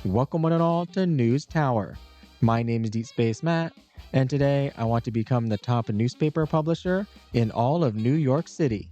Welcome one and all to News Tower. My name is Deep Space Matt, and today I want to become the top newspaper publisher in all of New York City.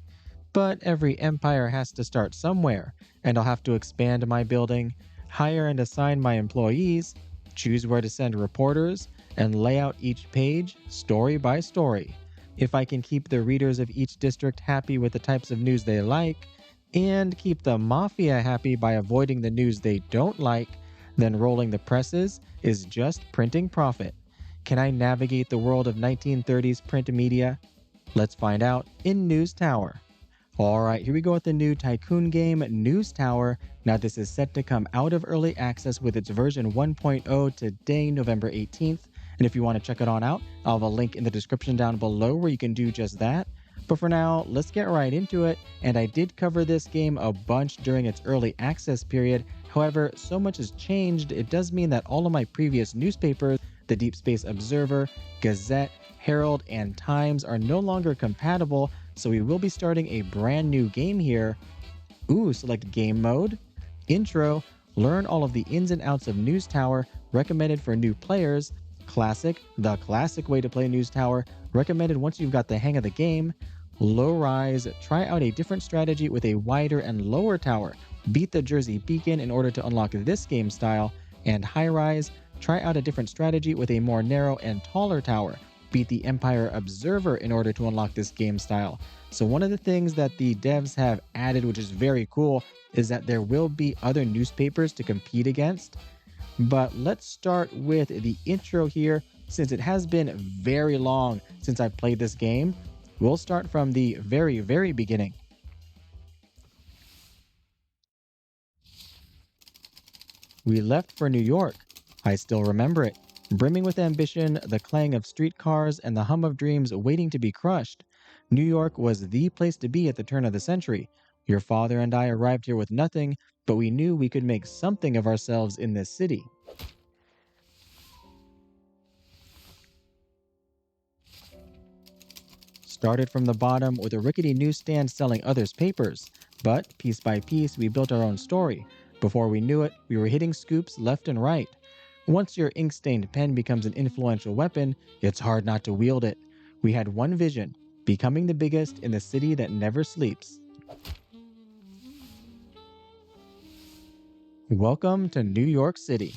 But every empire has to start somewhere, and I'll have to expand my building, hire and assign my employees, choose where to send reporters, and lay out each page story by story. If I can keep the readers of each district happy with the types of news they like, and keep the Mafia happy by avoiding the news they don't like, then rolling the presses is just printing profit. Can I navigate the world of 1930s print media? Let's find out in News Tower. Alright, here we go with the new TYCOON game, News Tower. Now this is set to come out of early access with its version 1.0 today, November 18th. And if you want to check it on out, I'll have a link in the description down below where you can do just that. But for now, let's get right into it. And I did cover this game a bunch during its early access period. However, so much has changed, it does mean that all of my previous newspapers, the Deep Space Observer, Gazette, Herald, and Times, are no longer compatible, so we will be starting a brand new game here. Select Game Mode, Intro, learn all of the ins and outs of News Tower, recommended for new players, Classic, the classic way to play News Tower, recommended once you've got the hang of the game, Low Rise, try out a different strategy with a wider and lower tower, beat the Jersey Beacon in order to unlock this game style, and High Rise, try out a different strategy with a more narrow and taller tower, beat the Empire Observer in order to unlock this game style. So one of the things that the devs have added, which is very cool, is that there will be other newspapers to compete against. But let's start with the intro here. Since it has been very long since I played this game, we'll start from the very beginning. We left for New York. I still remember it, brimming with ambition, the clang of streetcars, and the hum of dreams waiting to be crushed. New York was the place to be at the turn of the century. Your father and I arrived here with nothing, but we knew we could make something of ourselves in this city. Started from the bottom with a rickety newsstand selling others' papers, but piece by piece we built our own story. Before we knew it, we were hitting scoops left and right. Once your ink-stained pen becomes an influential weapon, it's hard not to wield it. We had one vision, becoming the biggest in the city that never sleeps. Welcome to New York City.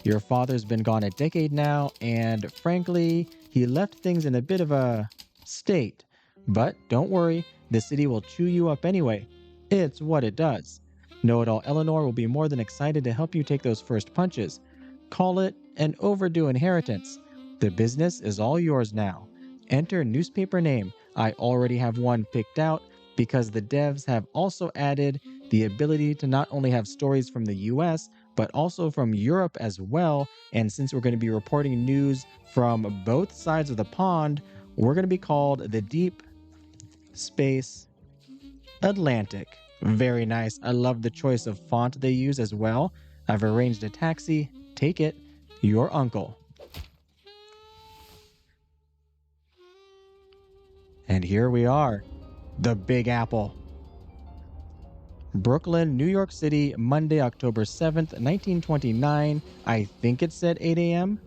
Your father's been gone a decade now, and frankly, he left things in a bit of a state. But don't worry, the city will chew you up anyway. It's what it does. Know-it-all Eleanor will be more than excited to help you take those first punches. Call it an overdue inheritance. The business is all yours now. Enter newspaper name. I already have one picked out because the devs have also added the ability to not only have stories from the US, but also from Europe as well. And since we're going to be reporting news from both sides of the pond, we're going to be called the Deep Space Atlantic. Very nice. I love the choice of font they use as well. I've arranged a taxi. Take it. Your uncle. And here we are. The Big Apple. Brooklyn, New York City, Monday, October 7th, 1929. I think it said 8 a.m.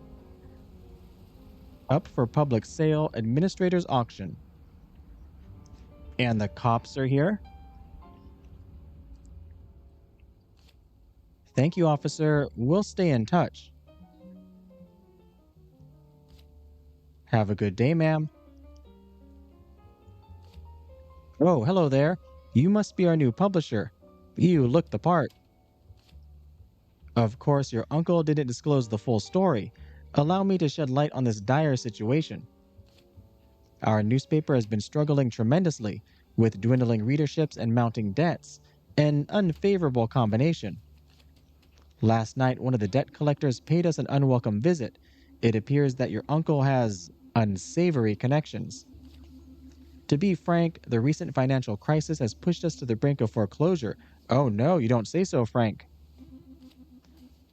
Up for public sale, administrator's auction. And the cops are here. Thank you, officer. We'll stay in touch. Have a good day, ma'am. Oh, hello there. You must be our new publisher. You look the part. Of course, your uncle didn't disclose the full story. Allow me to shed light on this dire situation. Our newspaper has been struggling tremendously, with dwindling readerships and mounting debts. An unfavorable combination. Last night, one of the debt collectors paid us an unwelcome visit. It appears that your uncle has unsavory connections. To be frank, the recent financial crisis has pushed us to the brink of foreclosure. Oh no, you don't say so, Frank.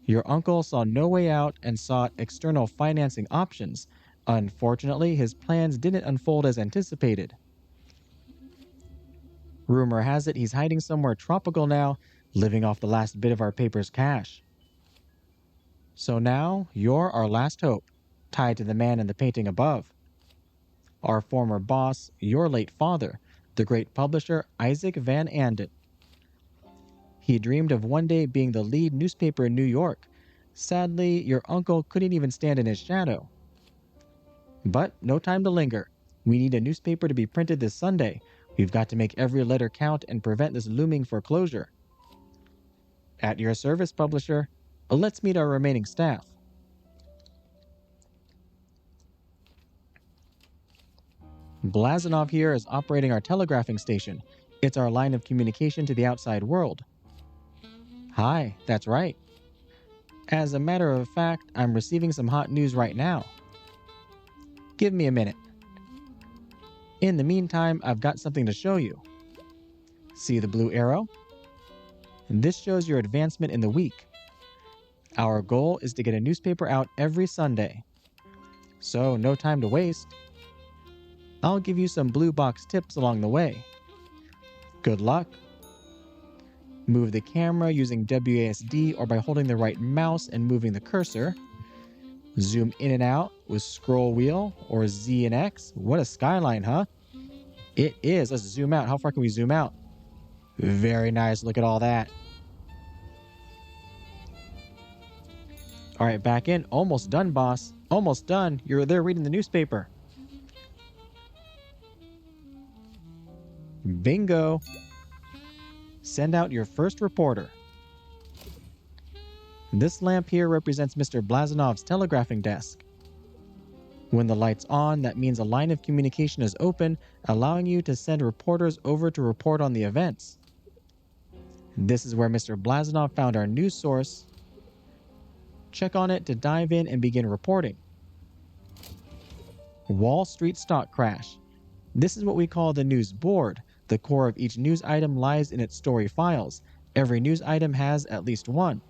Your uncle saw no way out and sought external financing options. Unfortunately, his plans didn't unfold as anticipated. Rumor has it he's hiding somewhere tropical now, living off the last bit of our paper's cash. So now you're our last hope, tied to the man in the painting above. Our former boss, your late father, the great publisher Isaac Van Anden. He dreamed of one day being the lead newspaper in New York. Sadly, your uncle couldn't even stand in his shadow. But no time to linger. We need a newspaper to be printed this Sunday. We've got to make every letter count and prevent this looming foreclosure. At your service, publisher. Let's meet our remaining staff. Blazanov here is operating our telegraphing station. It's our line of communication to the outside world. Hi, that's right. As a matter of fact, I'm receiving some hot news right now. Give me a minute. In the meantime, I've got something to show you. See the blue arrow? This shows your advancement in the week. Our goal is to get a newspaper out every Sunday. So, no time to waste. I'll give you some blue box tips along the way. Good luck. Move the camera using WASD or by holding the right mouse and moving the cursor. Zoom in and out with scroll wheel or Z and X. What a skyline, huh? It is. Let's zoom out. How far can we zoom out? Very nice. Look at all that. All right, back in. Almost done, boss. Almost done. You're there reading the newspaper. Bingo. Send out your first reporter. This lamp here represents Mr. Blazanov's telegraphing desk. When the light's on, that means a line of communication is open, allowing you to send reporters over to report on the events. This is where Mr. Blazanov found our news source. Check on it to dive in and begin reporting. Wall Street stock crash. This is what we call the news board. The core of each news item lies in its story files. Every news item has at least one.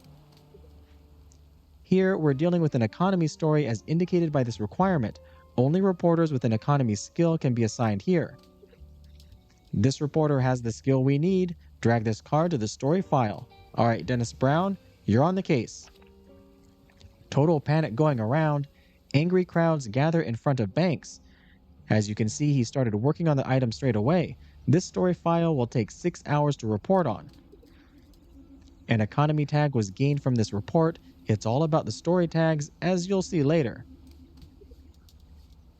Here, we're dealing with an economy story as indicated by this requirement. Only reporters with an economy skill can be assigned here. This reporter has the skill we need. Drag this card to the story file. All right, Dennis Brown, you're on the case. Total panic going around. Angry crowds gather in front of banks. As you can see, he started working on the item straight away. This story file will take 6 hours to report on. An economy tag was gained from this report. It's all about the story tags, as you'll see later.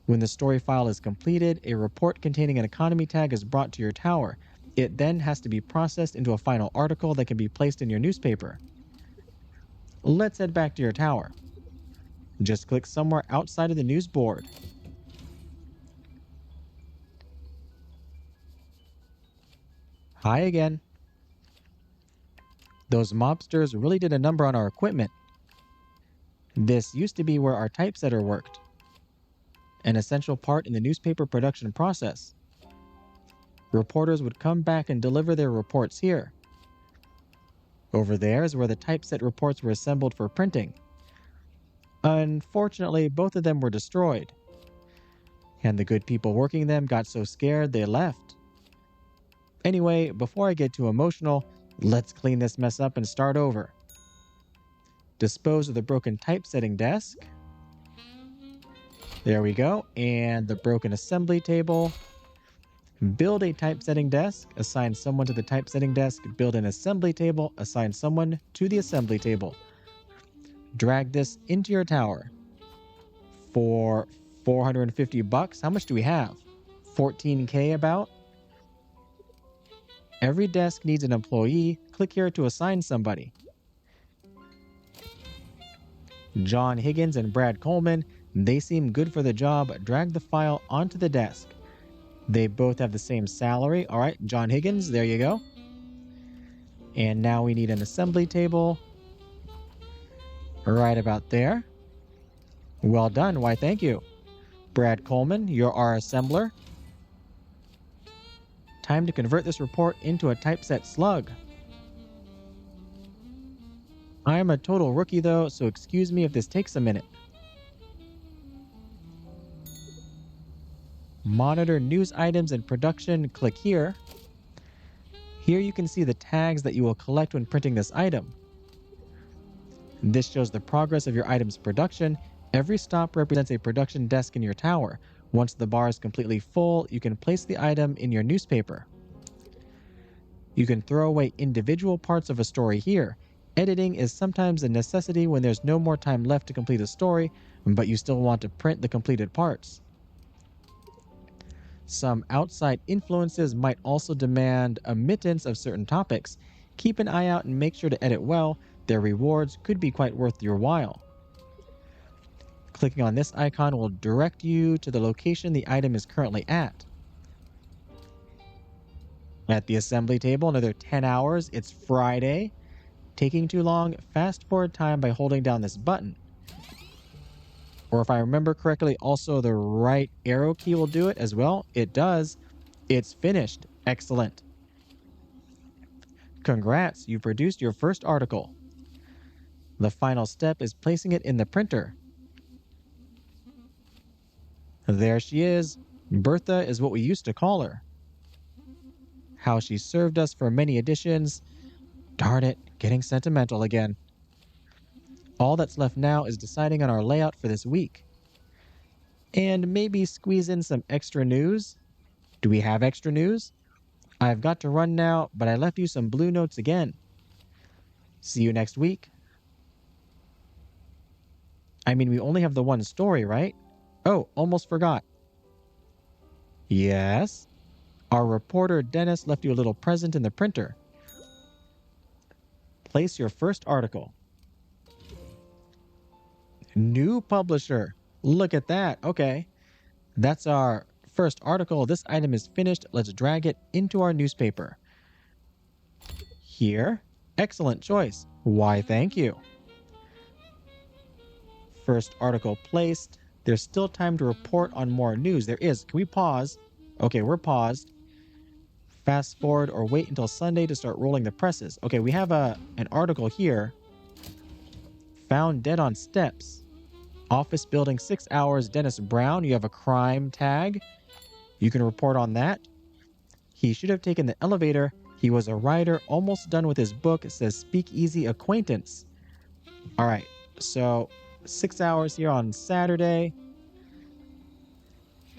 When the story file is completed, a report containing an economy tag is brought to your tower. It then has to be processed into a final article that can be placed in your newspaper. Let's head back to your tower. Just click somewhere outside of the news board. Hi again. Those mobsters really did a number on our equipment. This used to be where our typesetter worked, an essential part in the newspaper production process. Reporters would come back and deliver their reports here. Over there is where the typeset reports were assembled for printing. Unfortunately, both of them were destroyed, and the good people working them got so scared they left. Anyway, before I get too emotional, let's clean this mess up and start over. Dispose of the broken typesetting desk. There we go. And the broken assembly table. Build a typesetting desk. Assign someone to the typesetting desk. Build an assembly table. Assign someone to the assembly table. Drag this into your tower. For $450, how much do we have? 14K about? Every desk needs an employee. Click here to assign somebody. John Higgins and Brad Coleman, they seem good for the job. Drag the file onto the desk. They both have the same salary. All right, John Higgins, there you go. And now we need an assembly table. Right about there. Well done, why thank you. Brad Coleman, you're our assembler. Time to convert this report into a typeset slug. I am a total rookie though, so excuse me if this takes a minute. Monitor news items in production, click here. Here you can see the tags that you will collect when printing this item. This shows the progress of your item's production. Every stop represents a production desk in your tower. Once the bar is completely full, you can place the item in your newspaper. You can throw away individual parts of a story here. Editing is sometimes a necessity when there's no more time left to complete a story, but you still want to print the completed parts. Some outside influences might also demand omittance of certain topics. Keep an eye out and make sure to edit well. Their rewards could be quite worth your while. Clicking on this icon will direct you to the location the item is currently at. At the assembly table, another 10 hours. It's Friday. Taking too long, fast forward time by holding down this button. Or if I remember correctly, also the right arrow key will do it as well. It does. It's finished. Excellent. Congrats, you produced your first article. The final step is placing it in the printer. There she is. Bertha is what we used to call her. How she served us for many editions. Darn it, getting sentimental again. All that's left now is deciding on our layout for this week. And maybe squeeze in some extra news. Do we have extra news? I've got to run now, but I left you some blue notes again. See you next week. I mean, we only have the one story, right? Oh, almost forgot. Yes? Our reporter Dennis left you a little present in the printer. Place your first article. New publisher. Look at that. Okay. That's our first article. This item is finished. Let's drag it into our newspaper. Here. Excellent choice. Why, thank you. First article placed. There's still time to report on more news. There is. Can we pause? Okay, we're paused. Fast forward or wait until Sunday to start rolling the presses. Okay, we have an article here. Found dead on steps. Office building 6 hours. Dennis Brown. You have a crime tag. You can report on that. He should have taken the elevator. He was a writer, almost done with his book. It says Speakeasy Acquaintance. All right, so 6 hours here on Saturday.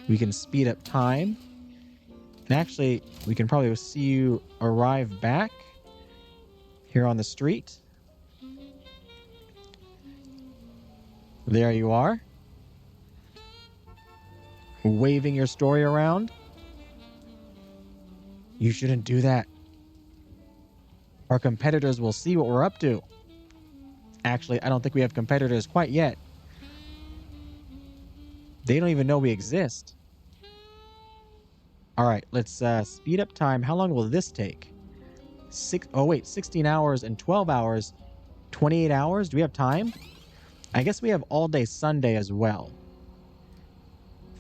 We can speed up time. And actually, we can probably see you arrive back here on the street. There you are. Waving your story around. You shouldn't do that. Our competitors will see what we're up to. Actually, I don't think we have competitors quite yet. They don't even know we exist. All right, let's speed up time. How long will this take? 16 hours and 12 hours. 28 hours? Do we have time? I guess we have all day Sunday as well.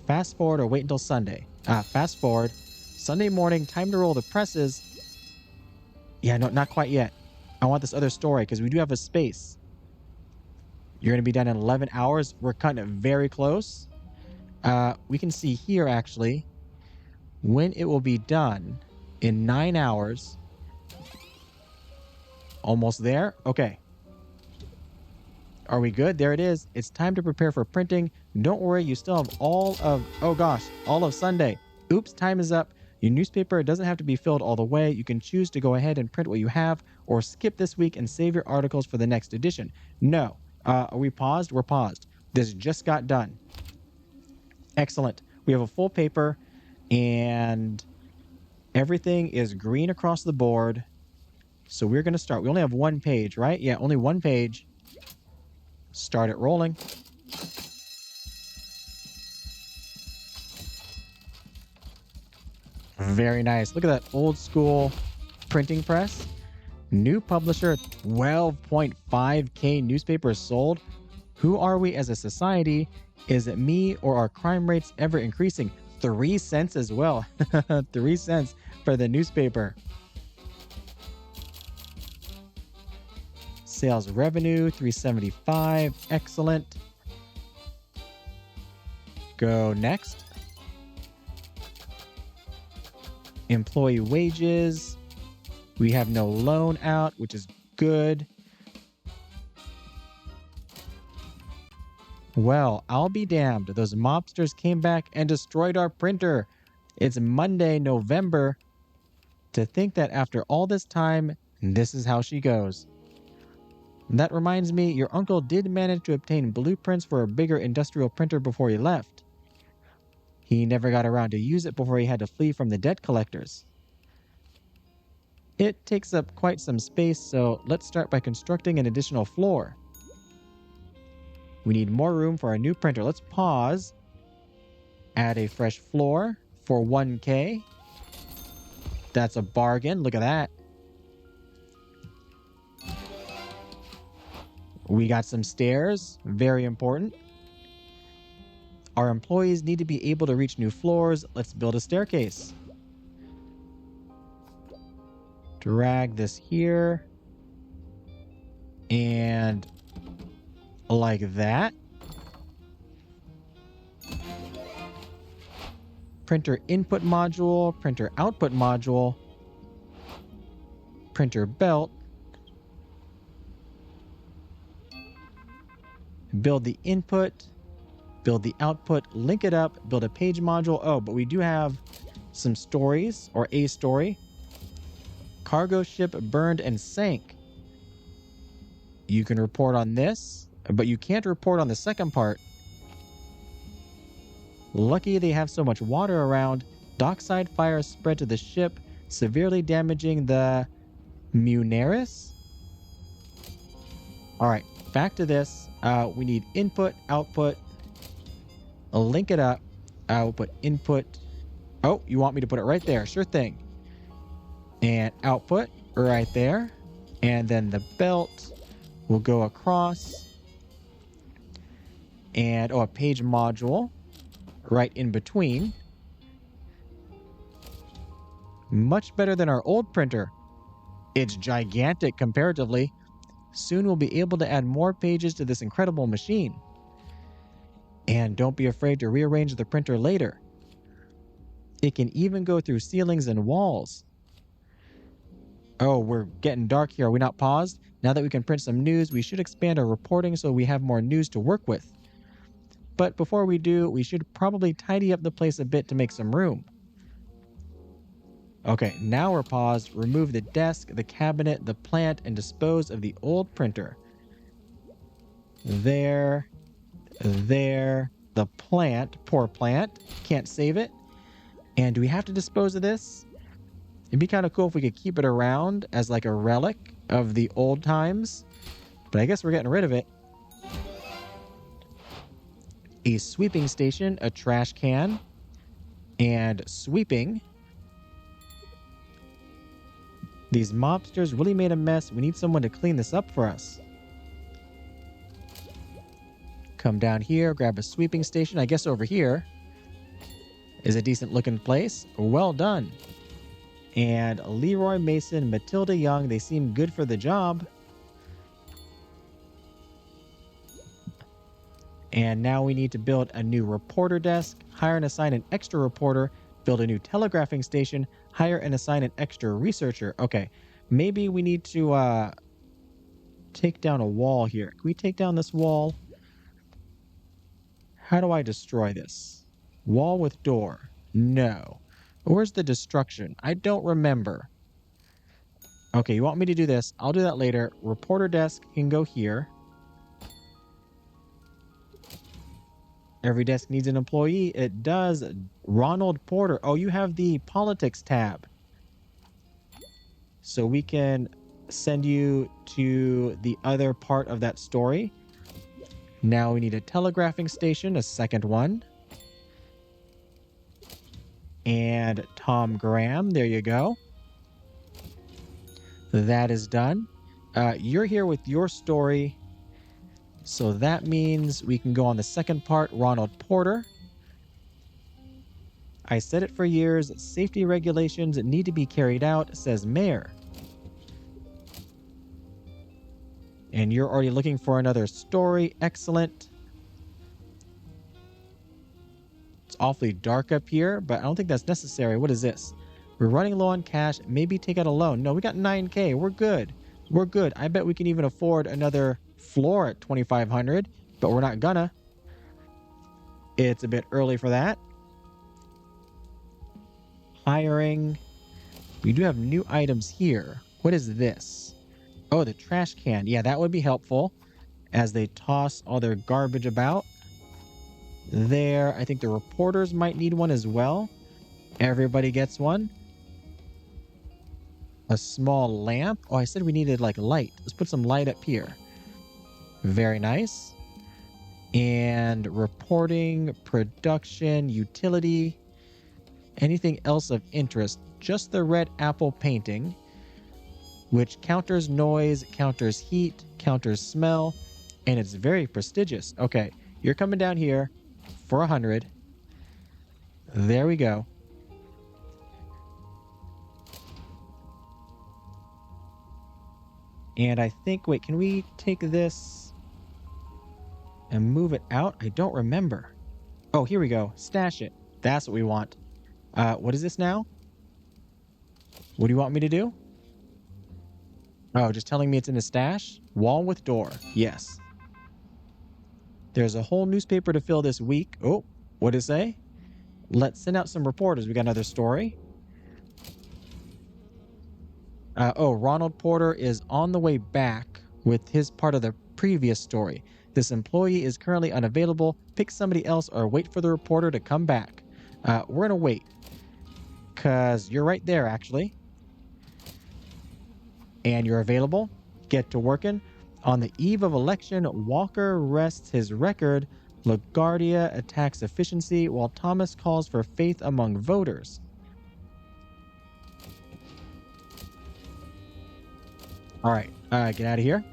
Fast forward or wait until Sunday. Fast forward. Sunday morning, time to roll the presses. Yeah, no, not quite yet. I want this other story because we do have a space. You're going to be done in 11 hours. We're cutting it very close. We can see here, actually, when it will be done in 9 hours. Almost there. Okay. Are we good? There it is. It's time to prepare for printing. Don't worry, you still have all of Sunday. Oops, time is up. Your newspaper doesn't have to be filled all the way. You can choose to go ahead and print what you have or skip this week and save your articles for the next edition. No. Are we paused? We're paused. This just got done. Excellent. We have a full paper and everything is green across the board. So we're going to start. We only have one page, right? Yeah, only one page. Start it rolling. Very nice. Look at that old school printing press. New publisher, 12.5K newspapers sold. Who are we as a society? Is it me or are crime rates ever increasing? 3 cents as well. 3 cents for the newspaper. Sales revenue, 375. Excellent. Go next. Employee wages, We have no loan out, which is good. Well, I'll be damned. Those mobsters came back and destroyed our printer. It's Monday, November. To think that after all this time, this is how she goes. That reminds me, your uncle did manage to obtain blueprints for a bigger industrial printer before he left. He never got around to use it before he had to flee from the debt collectors. It takes up quite some space, so let's start by constructing an additional floor. We need more room for our new printer. Let's pause. Add a fresh floor for 1K. That's a bargain. Look at that. We got some stairs. Very important. Our employees need to be able to reach new floors. Let's build a staircase. Drag this here. And like that. Printer input module, printer output module, printer belt. Build the input, build the output, link it up, build a page module. Oh, but we do have some stories, or a story. Cargo ship burned and sank. You can report on this, but you can't report on the second part. Lucky they have so much water around. Dockside fire spread to the ship, severely damaging the Muneris. All right, back to this. We need input, output. Link it up. We'll put input. Oh, you want me to put it right there? Sure thing. And output right there. And then the belt will go across. And a page module right in between. Much better than our old printer. It's gigantic comparatively. Soon we'll be able to add more pages to this incredible machine. And don't be afraid to rearrange the printer later. It can even go through ceilings and walls. Oh, we're getting dark here. Are we not paused? Now that we can print some news, we should expand our reporting so we have more news to work with. But before we do, we should probably tidy up the place a bit to make some room. Okay, now we're paused. Remove the desk, the cabinet, the plant, and dispose of the old printer. There. The plant. Poor plant. Can't save it. And do we have to dispose of this? It'd be kind of cool if we could keep it around as like a relic of the old times. But I guess we're getting rid of it. A sweeping station, a trash can, and sweeping. These mobsters really made a mess. We need someone to clean this up for us. Come down here, grab a sweeping station. I guess over here is a decent looking place. Well done. And Leroy Mason, Matilda Young, they seem good for the job. And now we need to build a new reporter desk, hire and assign an extra reporter, build a new telegraphing station, hire and assign an extra researcher. Okay, maybe we need to take down a wall here. Can we take down this wall? How do I destroy this? Wall with door. No. Where's the destruction? I don't remember. Okay, you want me to do this? I'll do that later. Reporter desk can go here. Every desk needs an employee. It does. Ronald Porter. Oh, you have the politics tab. So we can send you to the other part of that story. Now we need a telegraphing station, a second one. And Tom Graham. There you go. That is done. You're here with your story. So that means we can go on the second part, Ronald Porter. I said it for years, safety regulations need to be carried out, says Mayor. And you're already looking for another story. Excellent. It's awfully dark up here, but I don't think that's necessary. What is this? We're running low on cash. Maybe take out a loan. No, we got 9K. We're good. We're good. I bet we can even afford another floor at 2,500, but we're not gonna. It's a bit early for that. Hiring. We do have new items here. What is this? Oh, the trash can. Yeah, that would be helpful as they toss all their garbage about. There, I think the reporters might need one as well. Everybody gets one. A small lamp. Oh, I said we needed like light. Let's put some light up here. Very nice. And reporting, production, utility, anything else of interest. Just the red apple painting, which counters noise, counters heat, counters smell, and it's very prestigious. Okay, you're coming down here for 100. There we go. And I think, wait, can we take this and move it out? I don't remember. Oh, here we go. Stash it. That's what we want. What is this now? What do you want me to do? Oh, just telling me it's in the stash? Wall with door. Yes. There's a whole newspaper to fill this week. Oh, what did it say? Let's send out some reporters. We got another story. Ronald Porter is on the way back with his part of the previous story. This employee is currently unavailable. Pick somebody else or wait for the reporter to come back. We're gonna wait. Because you're right there, actually. And you're available. Get to working. On the eve of election, Walker rests his record. LaGuardia attacks efficiency, while Thomas calls for faith among voters. All right, get out of here.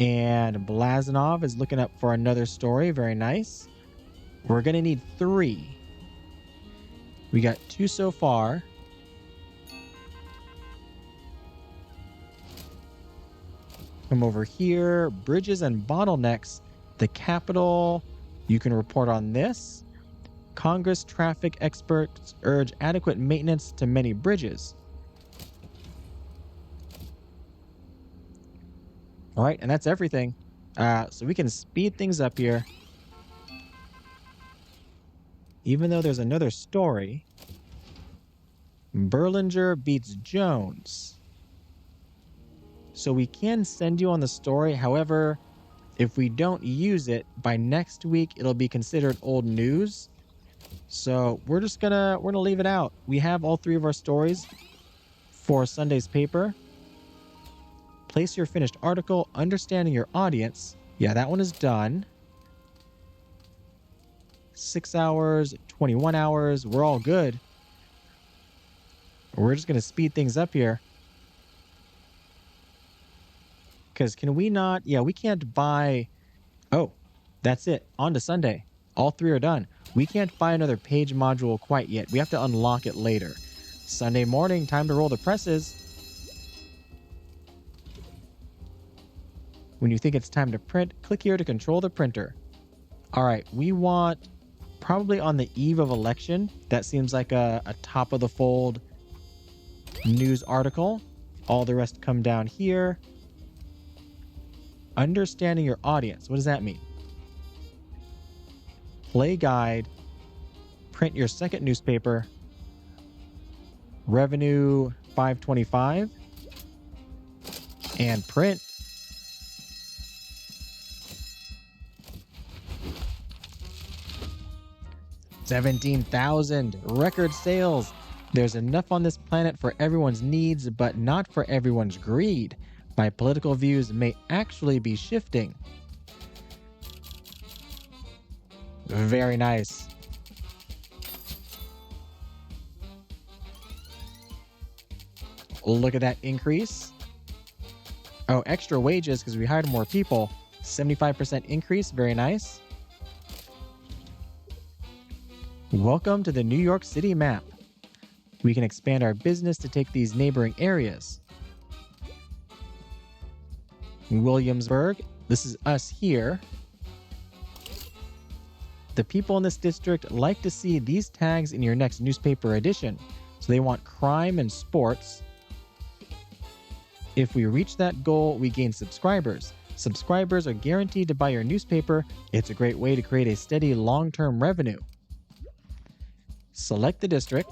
And Blazanov is looking up for another story. Very nice. We're going to need 3. We got 2 so far. Come over here. Bridges and bottlenecks. The Capitol. You can report on this. Congress traffic experts urge adequate maintenance to many bridges. All right, and that's everything. So we can speed things up here. Even though there's another story. Berlinger beats Jones. So we can send you on the story. However, if we don't use it, by next week, it'll be considered old news. So we're gonna leave it out. We have all 3 of our stories for Sunday's paper. Place your finished article, understanding your audience. Yeah, that one is done. 6 hours, 21 hours. We're all good. We're just going to speed things up here. Because can we not? Yeah, we can't buy. Oh, that's it. On to Sunday. All 3 are done. We can't buy another page module quite yet. We have to unlock it later. Sunday morning, time to roll the presses. When you think it's time to print, click here to control the printer. All right, we want probably on the eve of election. That seems like a top of the fold news article. All the rest come down here. Understanding your audience. What does that mean? Play guide. Print your second newspaper. Revenue 525. And print. $17,000 record sales. There's enough on this planet for everyone's needs, but not for everyone's greed. My political views may actually be shifting. Very nice. Look at that increase. Oh, extra wages because we hired more people. 75% increase. Very nice. Welcome to the New York City map. We can expand our business to take these neighboring areas. Williamsburg, this is us here. The people in this district like to see these tags in your next newspaper edition. So they want crime and sports. If we reach that goal, we gain subscribers. Subscribers are guaranteed to buy your newspaper. It's a great way to create a steady long-term revenue. Select the district.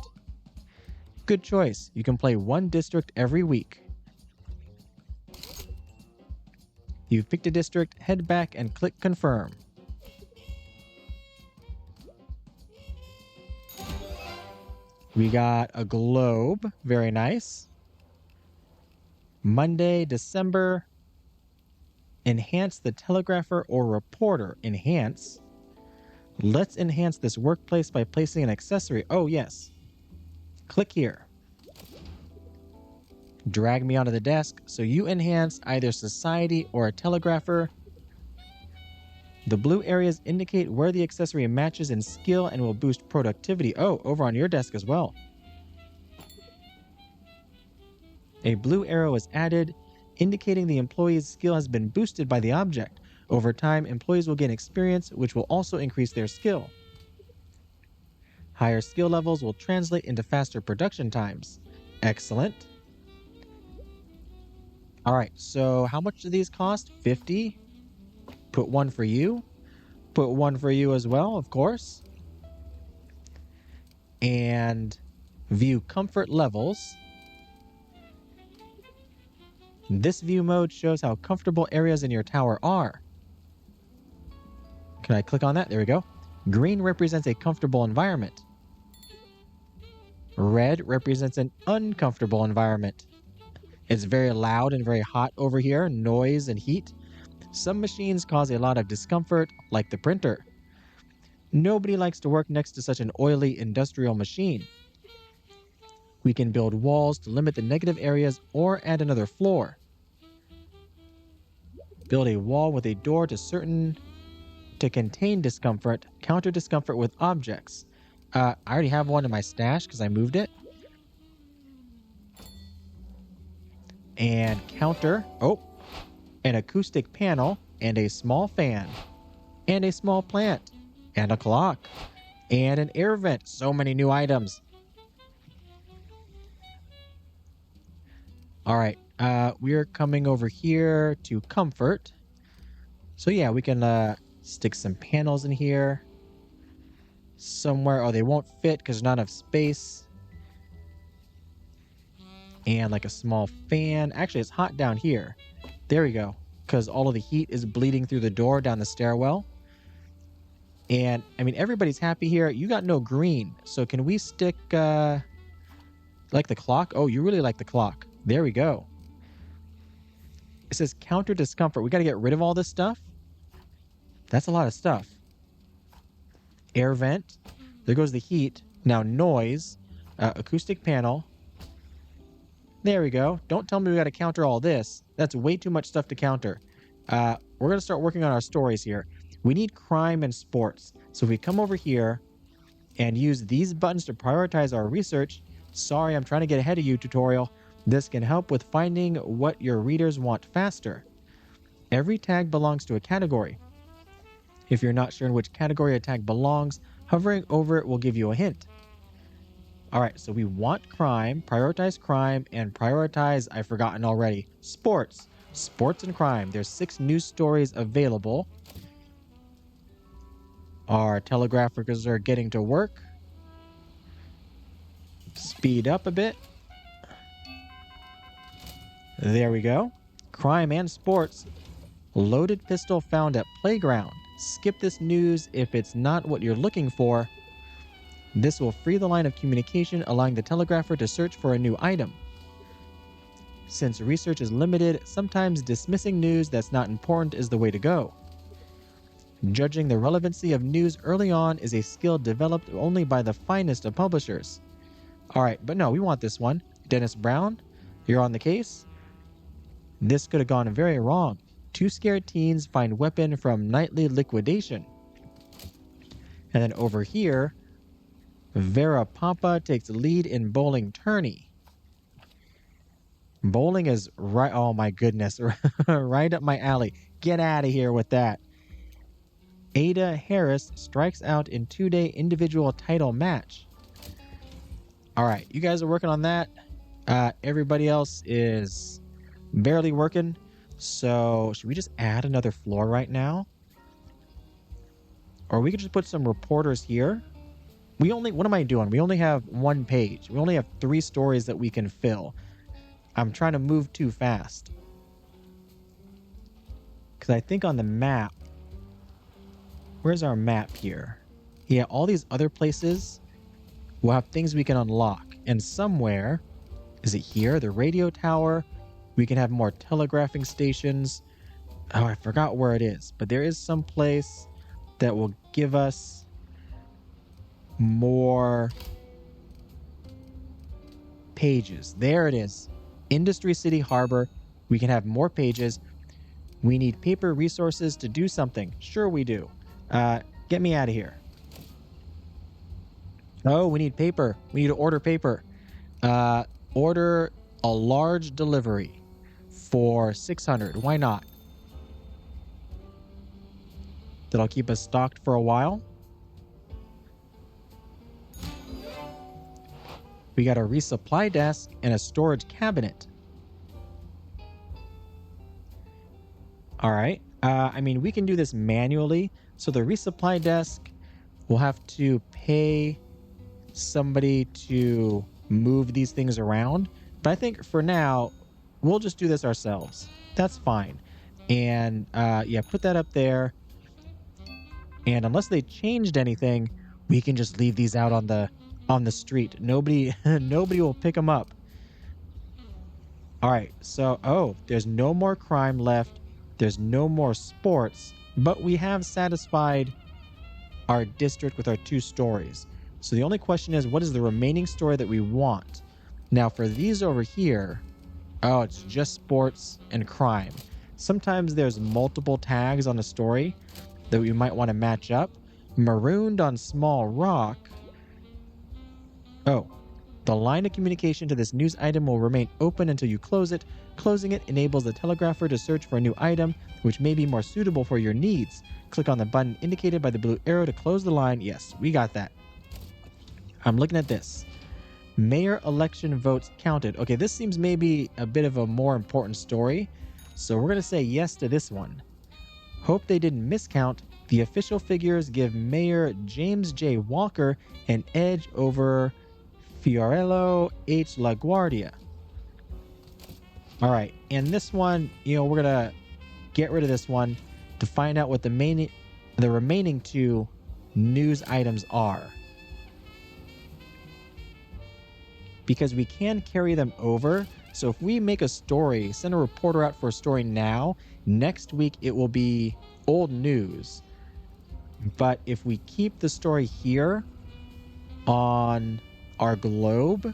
Good choice. You can play one district every week. You've picked a district, head back and click confirm. We got a globe. Very nice. Monday, December. Enhance the telegrapher or reporter. Enhance. Let's enhance this workplace by placing an accessory. Oh, yes. Click here. Drag me onto the desk. So you enhance either society or a telegrapher. The blue areas indicate where the accessory matches in skill and will boost productivity. Oh, over on your desk as well. A blue arrow is added, indicating the employee's skill has been boosted by the object. Over time, employees will gain experience, which will also increase their skill. Higher skill levels will translate into faster production times. Excellent. All right, so how much do these cost? 50. Put one for you. Put one for you as well, of course. And view comfort levels. This view mode shows how comfortable areas in your tower are. Can I click on that? There we go. Green represents a comfortable environment. Red represents an uncomfortable environment. It's very loud and very hot over here, noise and heat. Some machines cause a lot of discomfort, like the printer. Nobody likes to work next to such an oily industrial machine. We can build walls to limit the negative areas or add another floor. Build a wall with a door to contain discomfort, counter discomfort with objects. I already have one in my stash because I moved it. And counter, an acoustic panel and a small fan and a small plant and a clock and an air vent. So many new items. All right, we're coming over here to comfort. So yeah, we can stick some panels in here somewhere. Oh, they won't fit because there's not enough space. And like a small fan. Actually, it's hot down here. There we go. Because all of the heat is bleeding through the door down the stairwell. And, I mean, everybody's happy here. You got no green. So can we stick, like the clock? Oh, you really like the clock. There we go. It says counter discomfort. We got to get rid of all this stuff. That's a lot of stuff. Air vent. There goes the heat. Now noise. Acoustic panel. There we go. Don't tell me we got to counter all this. That's way too much stuff to counter. We're going to start working on our stories here. We need crime and sports. So if we come over here and use these buttons to prioritize our research, sorry, I'm trying to get ahead of you, tutorial. This can help with finding what your readers want faster. Every tag belongs to a category. If you're not sure in which category a tag belongs, hovering over it will give you a hint. All right, so we want crime, and prioritize, I've forgotten already, sports. Sports and crime. There's 6 news stories available. Our telegraphers are getting to work. Speed up a bit. There we go. Crime and sports. Loaded pistol found at playground. Skip this news if it's not what you're looking for. This will free the line of communication, allowing the telegrapher to search for a new item. Since research is limited, sometimes dismissing news that's not important is the way to go. Judging the relevancy of news early on is a skill developed only by the finest of publishers. Alright, but no, we want this one. Dennis Brown, you're on the case. This could have gone very wrong. 2 scared teens find weapon from nightly liquidation. And then over here, Vera Pampa takes lead in bowling tourney. Bowling is right, oh my goodness, right up my alley. Get out of here with that. Ada Harris strikes out in 2-day individual title match. All right, you guys are working on that. Everybody else is barely working. So should we just add another floor right now? Or we could just put some reporters here. What am I doing? We only have one page. We only have 3 stories that we can fill. I'm trying to move too fast. Because I think on the map, where's our map here? Yeah, all these other places will have things we can unlock. And somewhere, is it here? The radio tower. We can have more telegraphing stations. Oh, I forgot where it is. But there is some place that will give us more pages. There it is. Industry City Harbor. We can have more pages. We need paper resources to do something. Sure we do. Get me out of here. Oh, we need paper. We need to order paper. Order a large delivery for 600. Why not? That'll keep us stocked for a while. We got a resupply desk and a storage cabinet. All right. I mean, we can do this manually. So the resupply desk, we'll have to pay somebody to move these things around. But I think for now, we'll just do this ourselves. That's fine. And yeah, put that up there. And unless they changed anything, we can just leave these out on the street. Nobody nobody will pick them up. All right. So, there's no more crime left. There's no more sports, but we have satisfied our district with our 2 stories. So the only question is, what is the remaining story that we want? Now for these over here, oh, it's just sports and crime. Sometimes there's multiple tags on a story that we might want to match up. Marooned on Small Rock. Oh, the line of communication to this news item will remain open until you close it. Closing it enables the telegrapher to search for a new item, which may be more suitable for your needs. Click on the button indicated by the blue arrow to close the line. Yes, we got that. I'm looking at this. Mayor election votes counted. Okay, this seems maybe a bit of a more important story. So we're going to say yes to this one. Hope they didn't miscount. The official figures give Mayor James J. Walker an edge over Fiorello H. LaGuardia. All right, and this one, we're going to get rid of this one to find out what the remaining 2 news items are. Because we can carry them over. So if we make a story, send a reporter out for a story now, next week it will be old news. But if we keep the story here on our globe,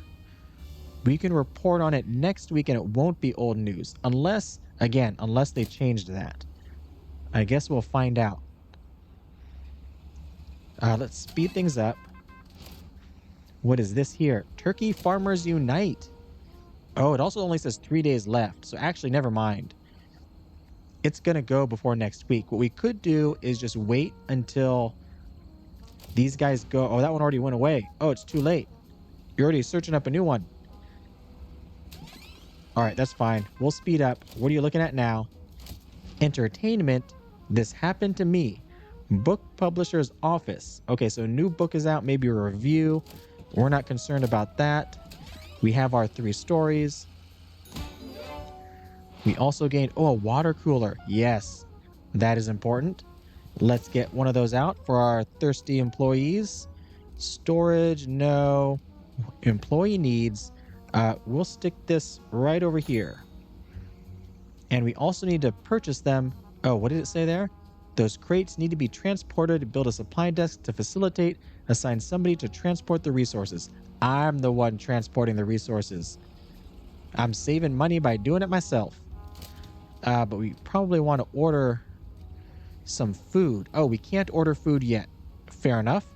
we can report on it next week and it won't be old news. Unless they changed that. I guess we'll find out. Let's speed things up. What is this here? Turkey Farmers Unite. Oh, it also only says 3 days left. So actually, never mind. It's going to go before next week. What we could do is just wait until these guys go. Oh, that one already went away. Oh, it's too late. You're already searching up a new one. All right, that's fine. We'll speed up. What are you looking at now? Entertainment. This happened to me. Book publisher's office. Okay, so a new book is out. Maybe a review. We're not concerned about that. We have our 3 stories. We also gained, a water cooler. Yes, that is important. Let's get one of those out for our thirsty employees. Storage, no. Employee needs. We'll stick this right over here. And we also need to purchase them. Oh, what did it say there? Those crates need to be transported. Build a supply desk to facilitate. Assign somebody to transport the resources. I'm the one transporting the resources. I'm saving money by doing it myself. But we probably want to order some food. Oh, we can't order food yet. Fair enough.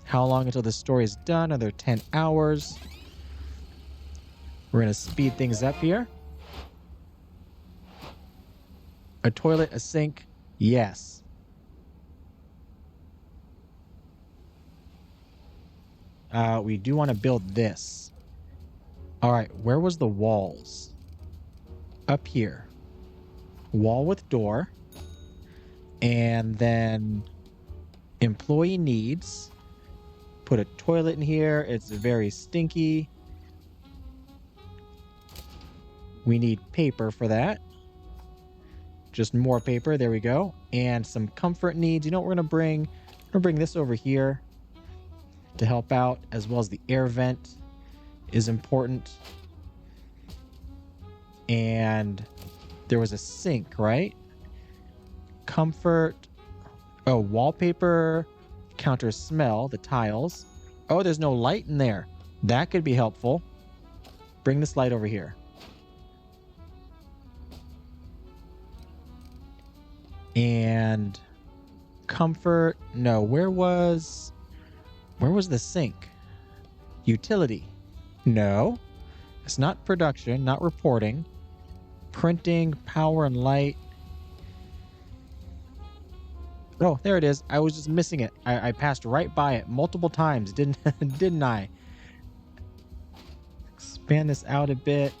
How long until the story is done? Another 10 hours. We're going to speed things up here. A toilet, a sink. Yes. we do want to build this. All right, where was the walls? Up here. Wall with door. And then employee needs. Put a toilet in here. It's very stinky. We need paper for that. Just more paper. There we go. And some comfort needs. You know what we're going to bring? We're going to bring this over here to help out, as well as the air vent is important. And there was a sink, right? Comfort. Oh, wallpaper. Counter smell, the tiles. Oh, there's no light in there. That could be helpful. Bring this light over here. And comfort. No, where was the sink? Utility. No. It's not production, not reporting. Printing, power and light. Oh, there it is. I was just missing it. I passed right by it multiple times, didn't I? Expand this out a bit.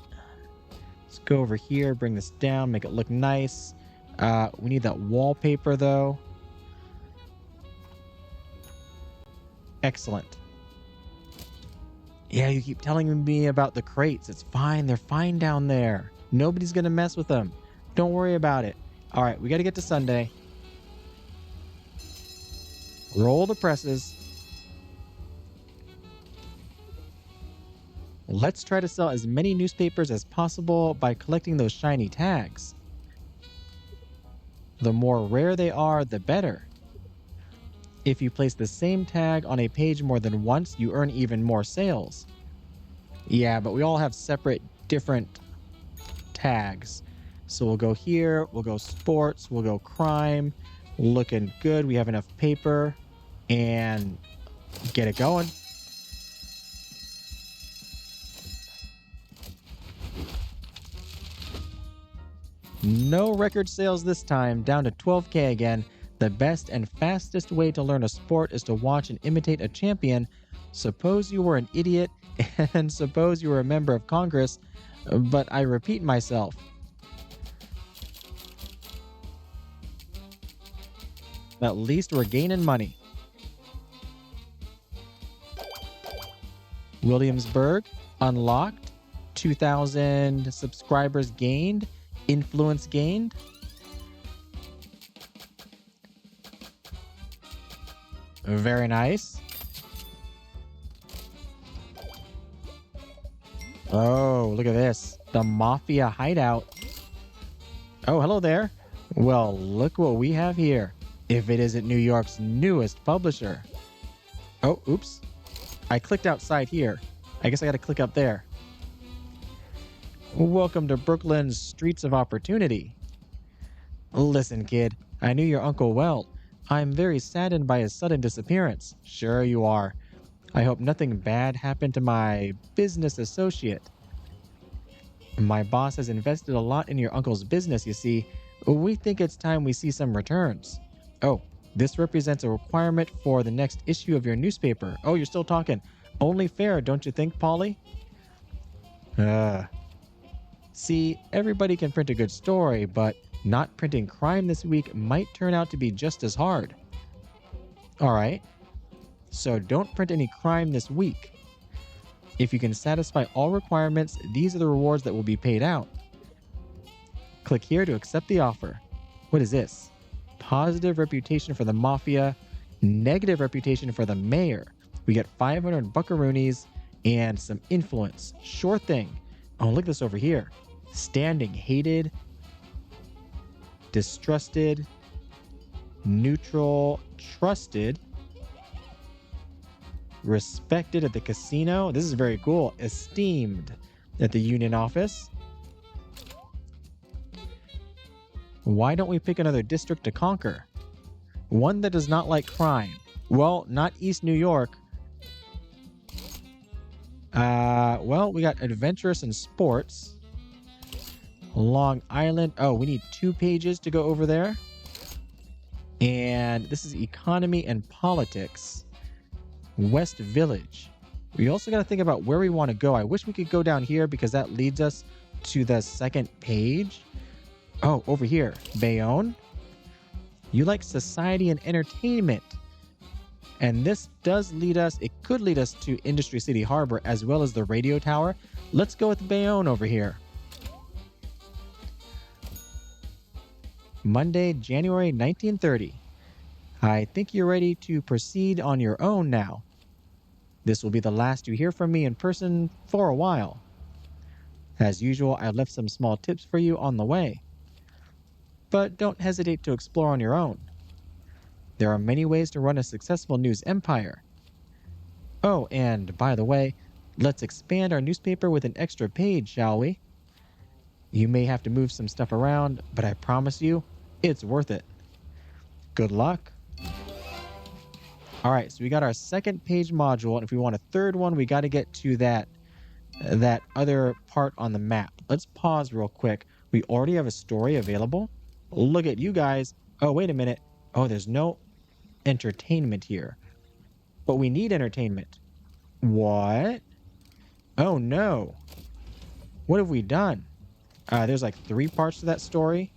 Let's go over here, bring this down, make it look nice. We need that wallpaper though. Excellent. Yeah, you keep telling me about the crates. It's fine. They're fine down there. Nobody's going to mess with them. Don't worry about it. All right, we got to get to Sunday. Roll the presses. Let's try to sell as many newspapers as possible by collecting those shiny tags. The more rare they are, the better. If you place the same tag on a page more than once, you earn even more sales. Yeah, but we all have separate, different tags. So we'll go here, we'll go sports, we'll go crime. Looking good. We have enough paper. And get it going. No record sales this time, down to 12K again. The best and fastest way to learn a sport is to watch and imitate a champion. Suppose you were an idiot, and suppose you were a member of Congress, but I repeat myself. At least we're gaining money. Williamsburg, unlocked. 2,000 subscribers gained. Influence gained. Very nice. Oh, look at this. The Mafia hideout. Oh, hello there. Well, look what we have here. If it isn't New York's newest publisher. Oh, oops. I clicked outside here. I guess I gotta click up there. Welcome to Brooklyn's Streets of Opportunity. Listen, kid. I knew your uncle well. I'm very saddened by his sudden disappearance. Sure you are. I hope nothing bad happened to my business associate. My boss has invested a lot in your uncle's business, you see. We think it's time we see some returns. Oh, this represents a requirement for the next issue of your newspaper. Oh, you're still talking. Only fair, don't you think, Polly? See, everybody can print a good story, but not printing crime this week might turn out to be just as hard. All right. So don't print any crime this week. If you can satisfy all requirements, these are the rewards that will be paid out. Click here to accept the offer. What is this? Positive reputation for the Mafia, negative reputation for the mayor. We get 500 buckaroonies and some influence. Sure thing. Oh, look at this over here. Standing hated, distrusted, neutral, trusted, respected at the casino. This is very cool. Esteemed at the union office. Why don't we pick another district to conquer? One that does not like crime. Well, not East New York. Well, we got adventurous and sports. Long Island. Oh, we need 2 pages to go over there. And this is economy and politics. West Village. We also got to think about where we want to go. I wish we could go down here because that leads us to the second page. Oh, over here. Bayonne, you like society and entertainment. And this does lead us, it could lead us to Industry City Harbor as well as the radio tower. Let's go with Bayonne over here. Monday, January 1930. I think you're ready to proceed on your own now. This will be the last you hear from me in person for a while. As usual, I've left some small tips for you on the way. But don't hesitate to explore on your own. There are many ways to run a successful news empire. Oh, and by the way, let's expand our newspaper with an extra page, shall we? You may have to move some stuff around, but I promise you, it's worth it. Good luck. All right, so we got our second page module, and if we want a third one, we got to get to that other part on the map. Let's pause real quick. We already have a story available. Look at you guys. Oh, wait a minute. Oh, there's no entertainment here. But we need entertainment. What? Oh, no. What have we done? There's like 3 parts to that story.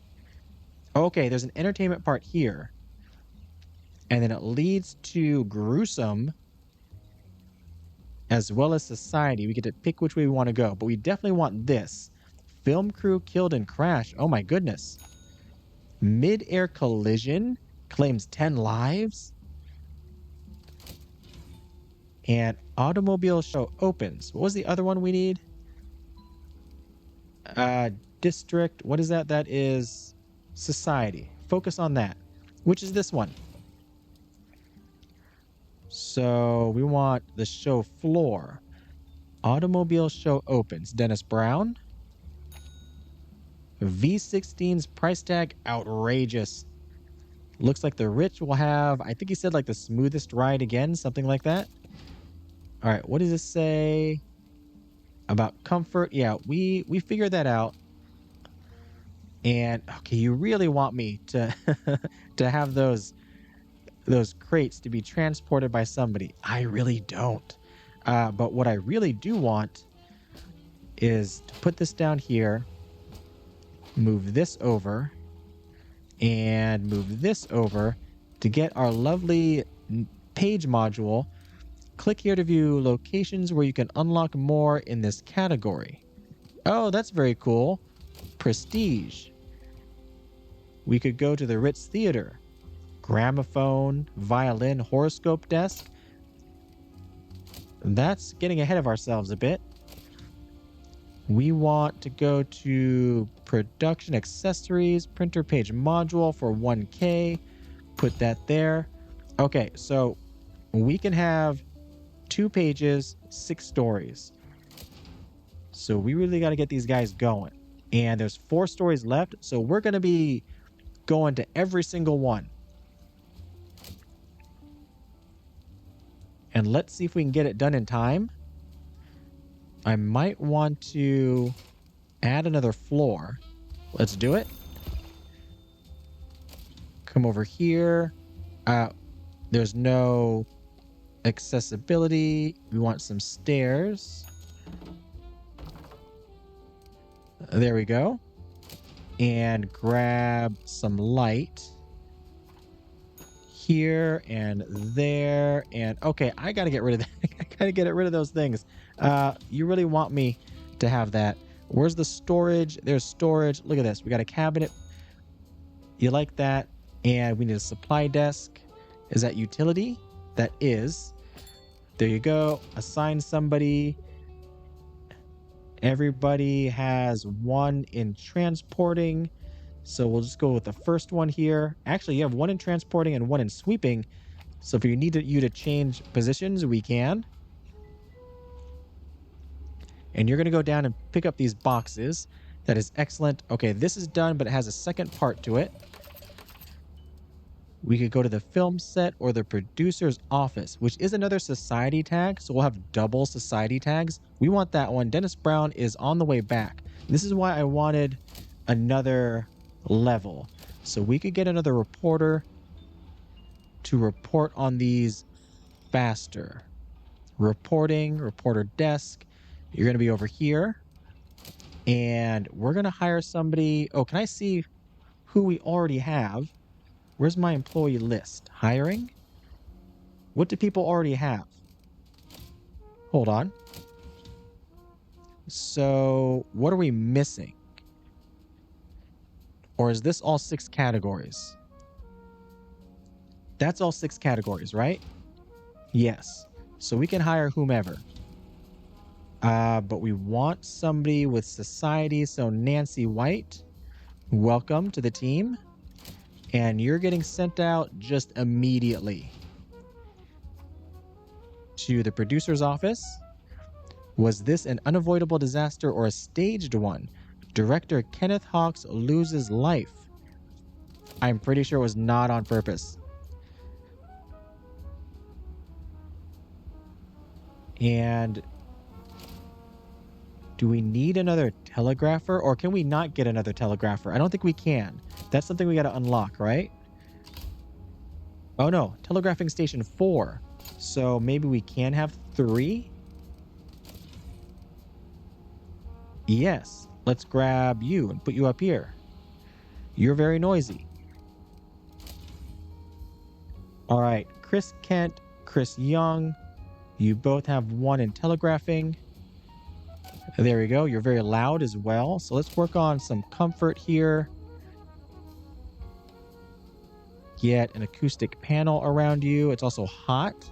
Okay, there's an entertainment part here. And then it leads to gruesome as well as society. We get to pick which way we want to go. But we definitely want this. Film crew killed in crash. Oh my goodness. Mid-air collision claims 10 lives. And automobile show opens. What was the other one we need? District. What is that? That is society. Focus on that. Which is this one? So we want the show floor. Automobile show opens. Dennis Brown. V16's price tag outrageous. Looks like the rich will have, I think he said like the smoothest ride again, something like that. All right, what does this say about comfort? Yeah, we figured that out. And okay, you really want me to to have those crates to be transported by somebody. I really don't. But what I really do want is to put this down here, move this over, and move this over to get our lovely page module. Click here to view locations where you can unlock more in this category. Oh, that's very cool. Prestige. We could go to the Ritz Theater. Gramophone, violin, horoscope desk. That's getting ahead of ourselves a bit. We want to go to production accessories, printer page module for 1K. Put that there. Okay, so we can have 2 pages, 6 stories. So we really got to get these guys going. And there's 4 stories left, so we're going to be going to every single one. And let's see if we can get it done in time. I might want to add another floor. Let's do it. Come over here. There's no accessibility. We want some stairs. There we go. And grab some light. Here and there, and okay, I gotta get rid of that. I gotta get rid of those things. You really want me to have that. Where's the storage? There's storage. Look at this. We got a cabinet. You like that? And we need a supply desk. Is that utility? That is. There you go. Assign somebody. Everybody has 1 in transporting. So we'll just go with the first one here. Actually, you have 1 in transporting and 1 in sweeping. So if you need you to change positions, we can. And you're going to go down and pick up these boxes. That is excellent. Okay, this is done, but it has a second part to it. We could go to the film set or the producer's office, which is another society tag. So we'll have double society tags. We want that one. Dennis Brown is on the way back. This is why I wanted another level. So we could get another reporter to report on these faster. reporting, reporter desk. You're going to be over here. And we're going to hire somebody. Oh, can I see who we already have? Where's my employee list? Hiring? What do people already have? Hold on. So, what are we missing? Or is this all 6 categories? That's all 6 categories, right? Yes. So we can hire whomever. But we want somebody with society. So Nancy White, welcome to the team. And you're getting sent out just immediately to the producer's office. Was this an unavoidable disaster or a staged one? Director Kenneth Hawks loses life. I'm pretty sure it was not on purpose. And do we need another telegrapher, or can we not get another telegrapher? I don't think we can. That's something we got to unlock, right? Oh no, telegraphing station 4. So maybe we can have 3? Yes, let's grab you and put you up here. You're very noisy. All right, Chris Kent, Chris Young, you both have 1 in telegraphing. There we go. You're very loud as well. So let's work on some comfort here. Get an acoustic panel around you. It's also hot.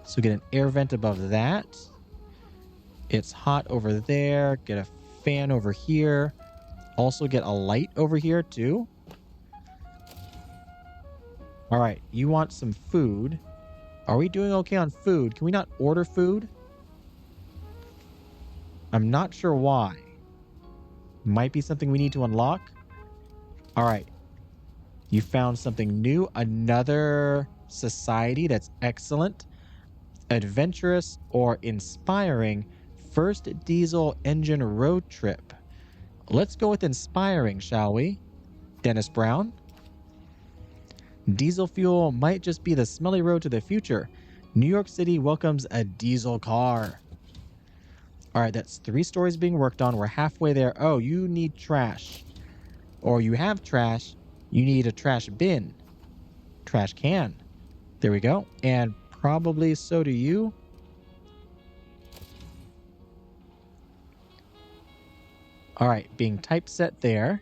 So get an air vent above that. It's hot over there. Get a fan over here. Also get a light over here too. All right, you want some food. Are we doing okay on food? Can we not order food? I'm not sure why. Might be something we need to unlock. All right. You found something new. Another society that's excellent. Adventurous or inspiring. First diesel engine road trip. Let's go with inspiring, shall we? Dennis Brown. Diesel fuel might just be the smelly road to the future. New York City welcomes a diesel car. All right, that's 3 stories being worked on. We're halfway there. Oh, you need trash. Or you have trash. You need a trash bin. Trash can. There we go. And probably so do you. All right, being typeset there.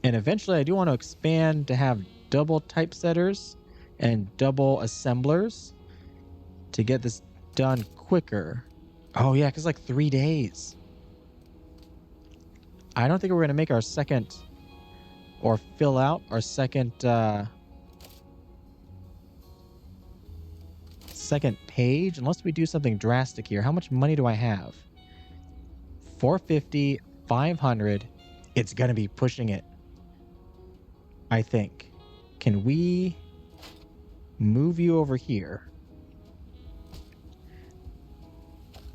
And eventually I do want to expand to have double typesetters and double assemblers to get this done quicker. Oh yeah, because like 3 days. I don't think we're going to make our second or fill out our second page unless we do something drastic here. How much money do I have? 450, 500. It's going to be pushing it, I think. Can we move you over here?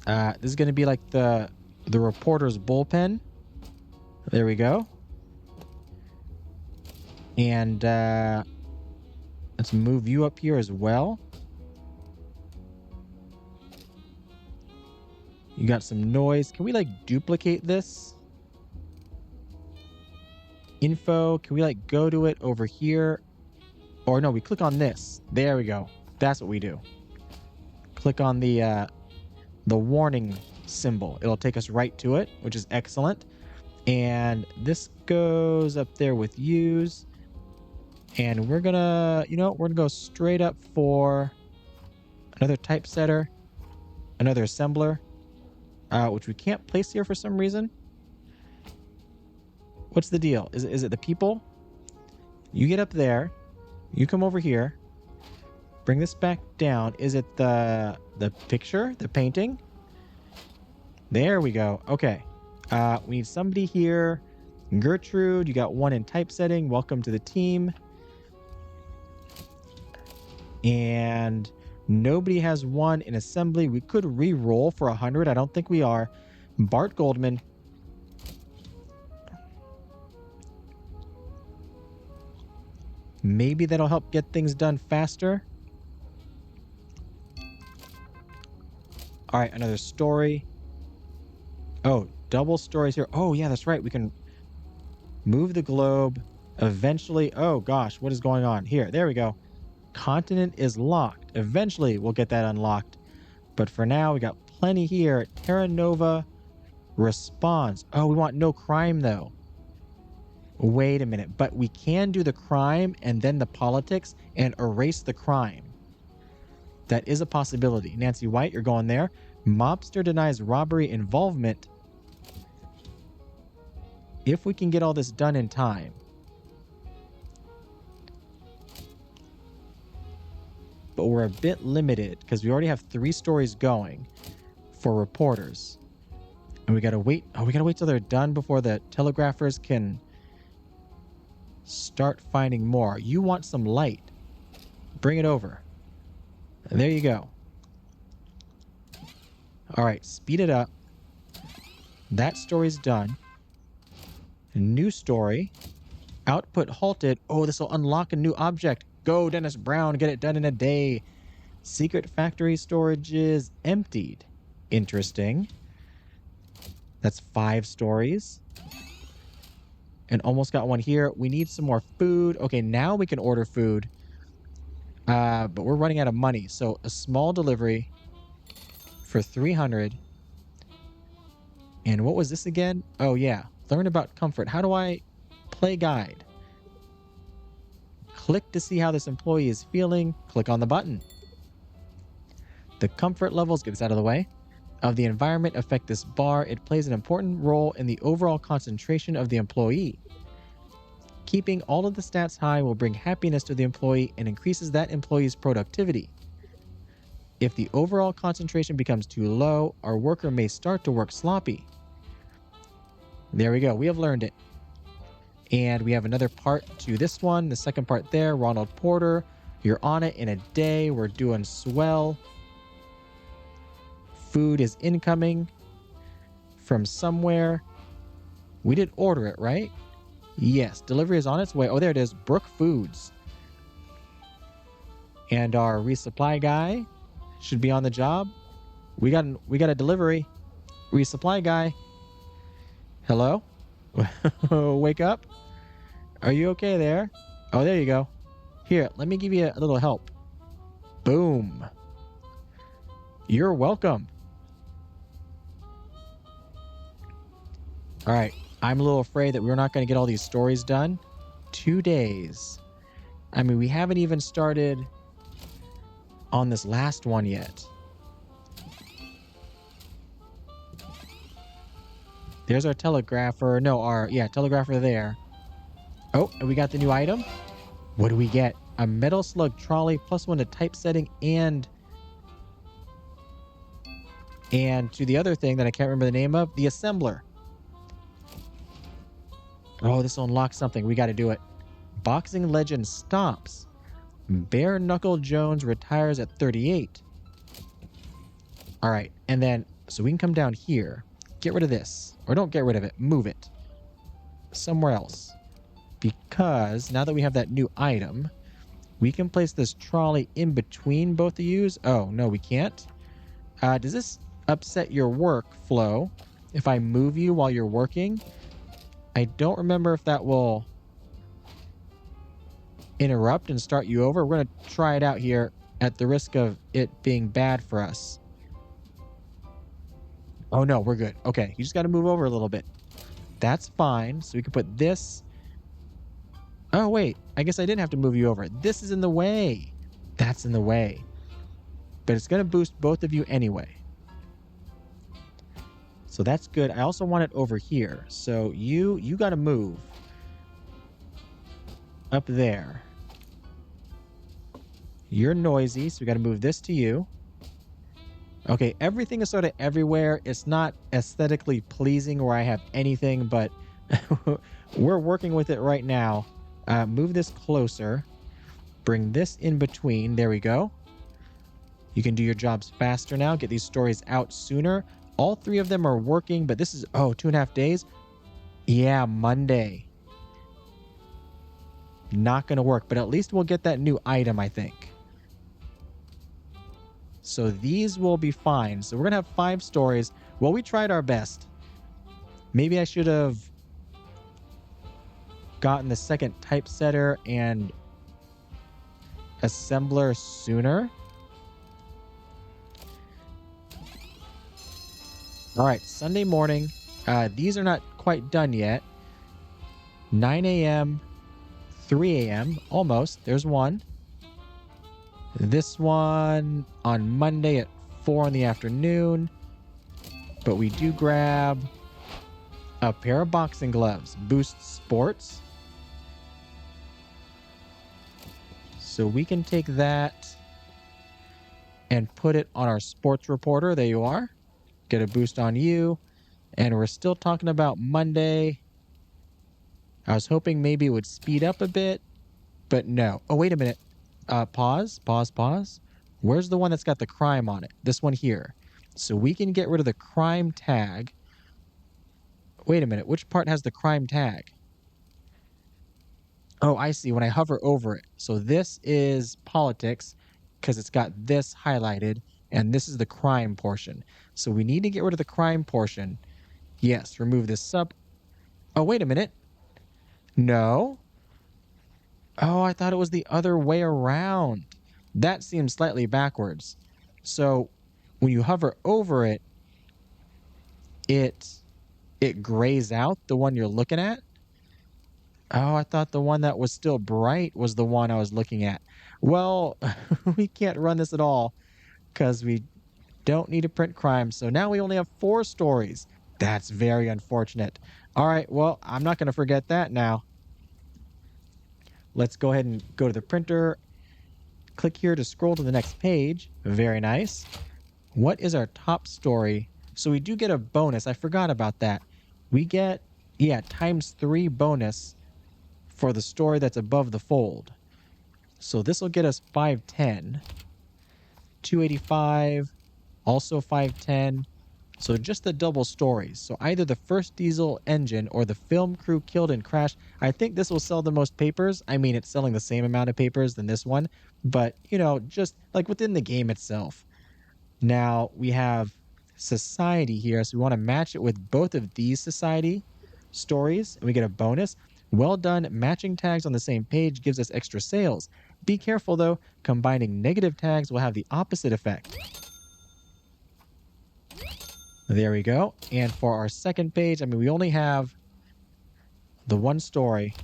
This is going to be like the reporter's bullpen. There we go. And let's move you up here as well. You got some noise. Can we like duplicate this? Info. Can we like go to it over here? Or no, we click on this. There we go. That's what we do. Click on the warning symbol. It'll take us right to it, which is excellent. And this goes up there with use. And we're gonna, we're gonna go straight up for another typesetter, another assembler, which we can't place here for some reason. What's the deal? Is it the people? You get up there, you come over here, bring this back down. Is it the picture, the painting? There we go. Okay. We need somebody here. Gertrude, you got 1 in typesetting. Welcome to the team. And nobody has 1 in assembly. We could re-roll for 100. I don't think we are. Bart Goldman. Maybe that'll help get things done faster. All right, another story. Oh, double stories here. Oh, yeah, that's right. We can move the globe. Eventually, oh gosh, what is going on here? There we go. Continent is locked. Eventually, we'll get that unlocked. But for now, we got plenty here. Terra Nova response. Oh, we want no crime, though. Wait a minute. But we can do the crime and then the politics and erase the crime. That is a possibility. Nancy White, you're going there. Mobster denies robbery involvement. If we can get all this done in time. But we're a bit limited because we already have 3 stories going for reporters. And we gotta wait. Oh, we gotta wait till they're done before the telegraphers can start finding more. You want some light. Bring it over. And there you go. All right, speed it up. That story's done. New story. Output halted. Oh, this will unlock a new object. Go, Dennis Brown. Get it done in a day. Secret factory storage is emptied. Interesting. That's 5 stories. And almost got one here. We need some more food. Okay, now we can order food. But we're running out of money. So a small delivery for 300. And what was this again? Oh, yeah. Learn about comfort. How do I play guide? Click to see how this employee is feeling. Click on the button. The comfort levels, get this out of the way, of the environment affect this bar. It plays an important role in the overall concentration of the employee. Keeping all of the stats high will bring happiness to the employee and increases that employee's productivity. If the overall concentration becomes too low, our worker may start to work sloppy. There we go. We have learned it. And we have another part to this one. The second part there, Ronald Porter. You're on it in a day. We're doing swell. Food is incoming from somewhere. We did order it, right? Yes. Delivery is on its way. Oh, there it is. Brook Foods. And our resupply guy should be on the job. We got a delivery. Resupply guy. Hello? Wake up. Are you okay there? Oh, there you go. Here, let me give you a little help. Boom. You're welcome. All right. I'm a little afraid that we're not going to get all these stories done. 2 days. I mean, we haven't even started on this last one yet. There's our telegrapher. No, telegrapher there. Oh, and we got the new item. What do we get? A metal slug trolley, +1 to typesetting, and to the other thing that I can't remember the name of, the assembler. Oh, this will unlock something. We got to do it. Boxing legend stops. Bare Knuckle Jones retires at 38. All right, and then, so we can come down here. Get rid of this. Or don't get rid of it. Move it. Somewhere else. Because now that we have that new item, we can place this trolley in between both of yous. Oh, no, we can't. Does this upset your workflow if I move you while you're working? I don't remember if that will interrupt and start you over. We're going to try it out here at the risk of it being bad for us. Oh, no, we're good. Okay, you just got to move over a little bit. That's fine. So we can put this. Oh, wait. I guess I didn't have to move you over. This is in the way. That's in the way. But it's going to boost both of you anyway. So that's good. I also want it over here. So you got to move up there. You're noisy, so we got to move this to you. Okay, everything is sort of everywhere. It's not aesthetically pleasing where I have anything, but we're working with it right now. Move this closer. Bring this in between. There we go. You can do your jobs faster now. Get these stories out sooner. All 3 of them are working, but this is, 2.5 days. Yeah, Monday. Not going to work, but at least we'll get that new item, I think. So these will be fine. So we're going to have 5 stories. Well, we tried our best. Maybe I should have gotten the second typesetter and assembler sooner. All right, Sunday morning. These are not quite done yet. 9 a.m., 3 a.m., almost. There's one. This one on Monday at 4 in the afternoon. But we do grab a pair of boxing gloves, Boost Sports. So we can take that and put it on our sports reporter. There you are. Get a boost on you. And we're still talking about Monday. I was hoping maybe it would speed up a bit, but no. Oh, wait a minute. Pause. Where's the one that's got the crime on it? This one here. So we can get rid of the crime tag. Wait a minute. Which part has the crime tag? Oh, I see. When I hover over it. So this is politics because it's got this highlighted, and this is the crime portion. So we need to get rid of the crime portion. Yes, remove this sub. Oh, wait a minute. No. Oh, I thought it was the other way around. That seems slightly backwards. So when you hover over it, it grays out the one you're looking at. Oh, I thought the one that was still bright was the one I was looking at. Well, we can't run this at all because we don't need to print crime. So now we only have 4 stories. That's very unfortunate. All right, well, I'm not going to forget that now. Let's go ahead and go to the printer. Click here to scroll to the next page. Very nice. What is our top story? So we do get a bonus. I forgot about that. We get, ×3 bonus for the story that's above the fold. So this will get us 510. 285, also 510. So just the double stories. So either the first diesel engine or the film crew killed in crash. I think this will sell the most papers. I mean, it's selling the same amount of papers than this one, but just like within the game itself. Now we have society here. So we want to match it with both of these society stories and we get a bonus. Well done. Matching tags on the same page gives us extra sales. Be careful though. Combining negative tags will have the opposite effect. There we go. And for our second page, I mean, we only have the one story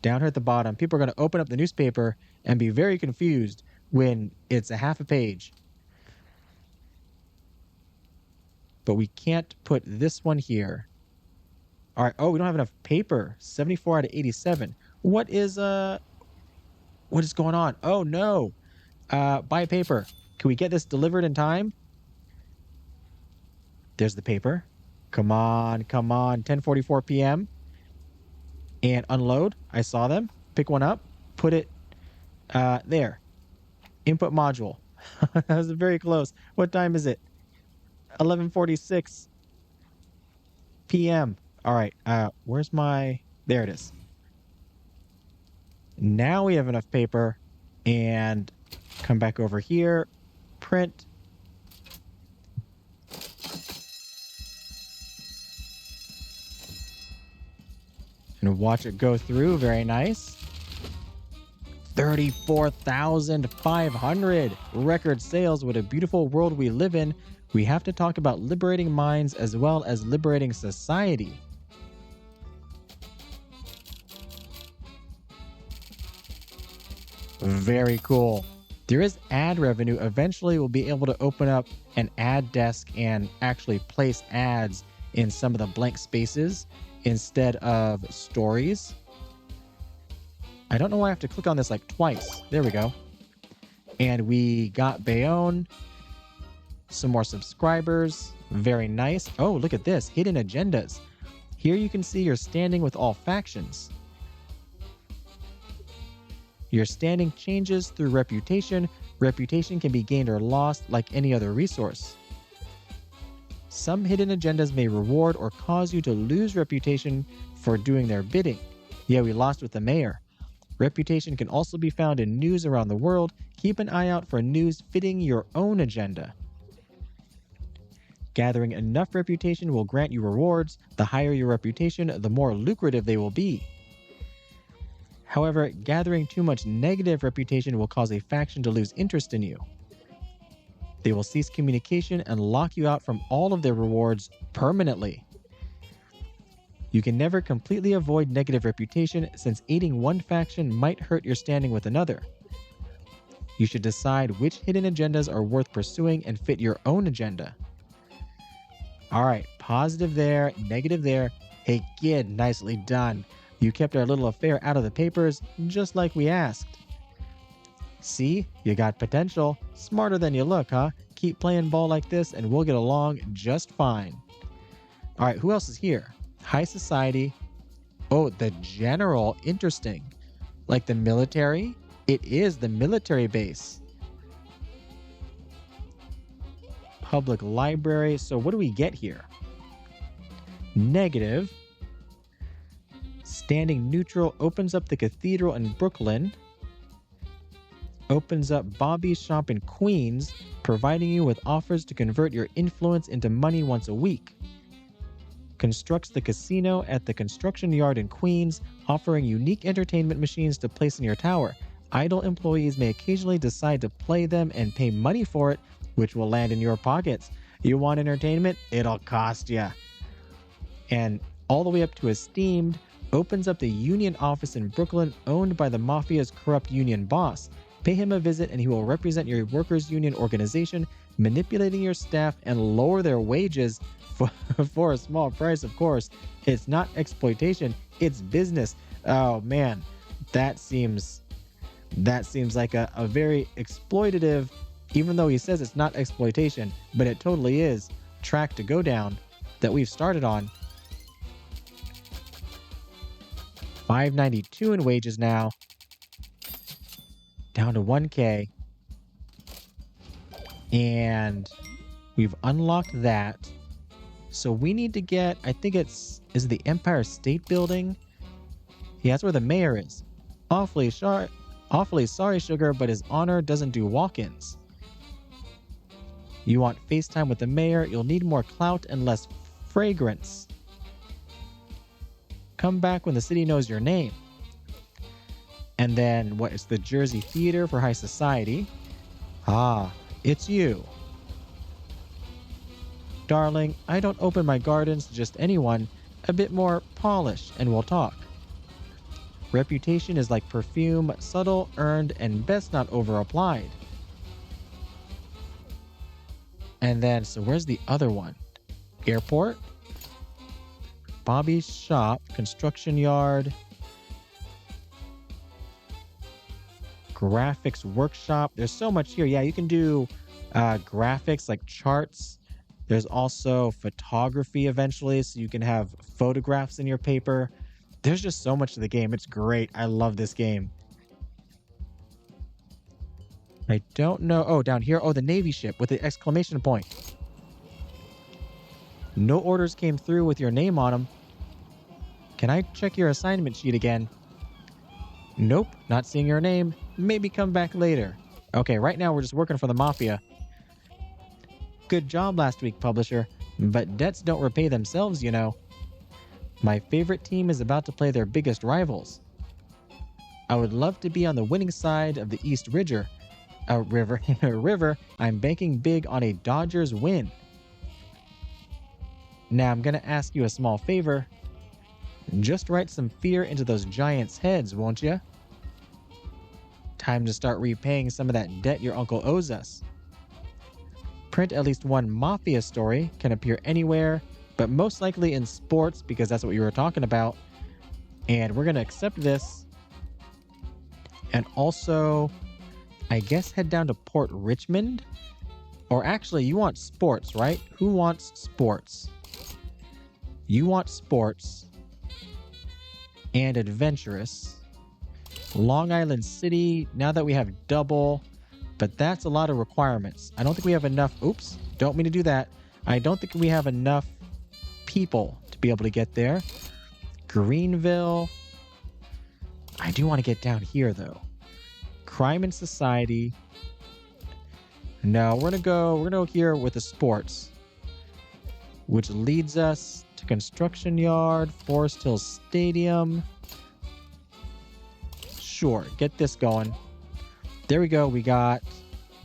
down here at the bottom. People are going to open up the newspaper and be very confused when it's a half a page. But we can't put this one here. All right. Oh, we don't have enough paper. 74 out of 87. What is going on? Oh, no. Buy paper. Can we get this delivered in time? There's the paper. Come on. 10:44 p.m. And unload. I saw them. Pick one up. Put it there. Input module. That was very close. What time is it? 11:46 p.m. All right. Where's my... There it is. Now we have enough paper. And come back over here. Print. And watch it go through. Very nice. 34,500 record sales. What a beautiful world we live in. We have to talk about liberating minds as well as liberating society. Very cool. There is ad revenue. Eventually we'll be able to open up an ad desk and actually place ads in some of the blank spaces instead of stories. I don't know why I have to click on this like twice. There we go. And we got Bayonne. Some more subscribers. Very nice. Oh, look at this. Hidden agendas. Here you can see you're standing with all factions. Your standing changes through reputation. Reputation can be gained or lost like any other resource. Some hidden agendas may reward or cause you to lose reputation for doing their bidding. Yeah, we lost with the mayor. Reputation can also be found in news around the world. Keep an eye out for news fitting your own agenda. Gathering enough reputation will grant you rewards. The higher your reputation, the more lucrative they will be. However, gathering too much negative reputation will cause a faction to lose interest in you. They will cease communication and lock you out from all of their rewards permanently. You can never completely avoid negative reputation, since aiding one faction might hurt your standing with another. You should decide which hidden agendas are worth pursuing and fit your own agenda. Alright, positive there, negative there. Hey kid, nicely done. You kept our little affair out of the papers, just like we asked. See, you got potential. Smarter than you look, huh? Keep playing ball like this and we'll get along just fine. Alright, who else is here? High society. Oh, the general. Interesting. Like the military? It is the military base. Public library. So what do we get here? Negative. Standing neutral opens up the cathedral in Brooklyn. Opens up Bobby's shop in Queens, providing you with offers to convert your influence into money once a week. Constructs the casino at the construction yard in Queens, offering unique entertainment machines to place in your tower. Idle employees may occasionally decide to play them and pay money for it, which will land in your pockets. You want entertainment? It'll cost ya. And all the way up to Esteemed, opens up the union office in Brooklyn owned by the Mafia's corrupt union boss. Pay him a visit and he will represent your workers' union organization, manipulating your staff and lower their wages for a small price, of course. It's not exploitation, it's business. Oh man, that seems like a very exploitative, even though he says it's not exploitation, but it totally is, track to go down that we've started on. $5.92 in wages now. Down to 1K. And we've unlocked that. So we need to get, I think is it the Empire State Building? Yeah, that's where the mayor is. Awfully sorry, Sugar, but his honor doesn't do walk-ins. You want FaceTime with the mayor, you'll need more clout and less fragrance. Come back when the city knows your name. And then, it's the Jersey Theater for high society. Ah, it's you. Darling, I don't open my gardens to just anyone. A bit more polish and we'll talk. Reputation is like perfume, subtle, earned, and best not over-applied. And then, so where's the other one? Airport? Bobby's shop, construction yard, graphics workshop. There's so much here. Yeah, you can do graphics like charts. There's also photography eventually, so you can have photographs in your paper. There's just so much to the game. It's great. I love this game. I don't know. Oh, down here. Oh, the Navy ship with the exclamation point. No orders came through with your name on them. Can I check your assignment sheet again? Nope, not seeing your name. Maybe come back later. Okay, right now we're just working for the Mafia. Good job last week, publisher. But debts don't repay themselves, you know. My favorite team is about to play their biggest rivals. I would love to be on the winning side of the East River. I'm banking big on a Dodgers win. Now I'm gonna ask you a small favor. Just write some fear into those giants' heads, won't you? Time to start repaying some of that debt your uncle owes us. Print at least one Mafia story, can appear anywhere, but most likely in sports because that's what you were talking about. And we're going to accept this. And also, I guess head down to Port Richmond. Or actually, you want sports, right? Who wants sports? You want sports. And adventurous. Long Island City, now that we have double, but that's a lot of requirements. I don't think we have enough. Oops, don't mean to do that. I don't think we have enough people to be able to get there. Greenville. I do want to get down here though. Crime and society. No, we're gonna go here with the sports, which leads us to construction yard, Forest Hill Stadium. Sure, get this going. There we go. We got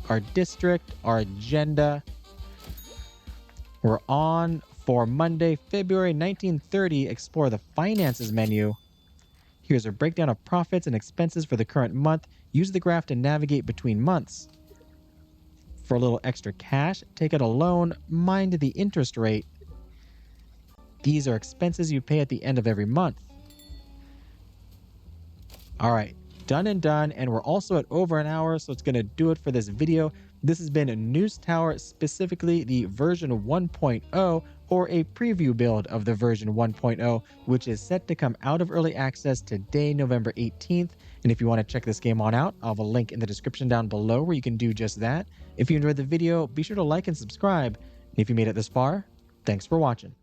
our district, our agenda. We're on for Monday, February 1930. Explore the finances menu. Here's a breakdown of profits and expenses for the current month. Use the graph to navigate between months. For a little extra cash, take out a loan. Mind the interest rate. These are expenses you pay at the end of every month. All right, done and done. And we're also at over an hour, so it's going to do it for this video. This has been a News Tower, specifically the version 1.0 or a preview build of the version 1.0, which is set to come out of early access today, November 18th. And if you want to check this game on out, I'll have a link in the description down below where you can do just that. If you enjoyed the video, be sure to like and subscribe. And if you made it this far, thanks for watching.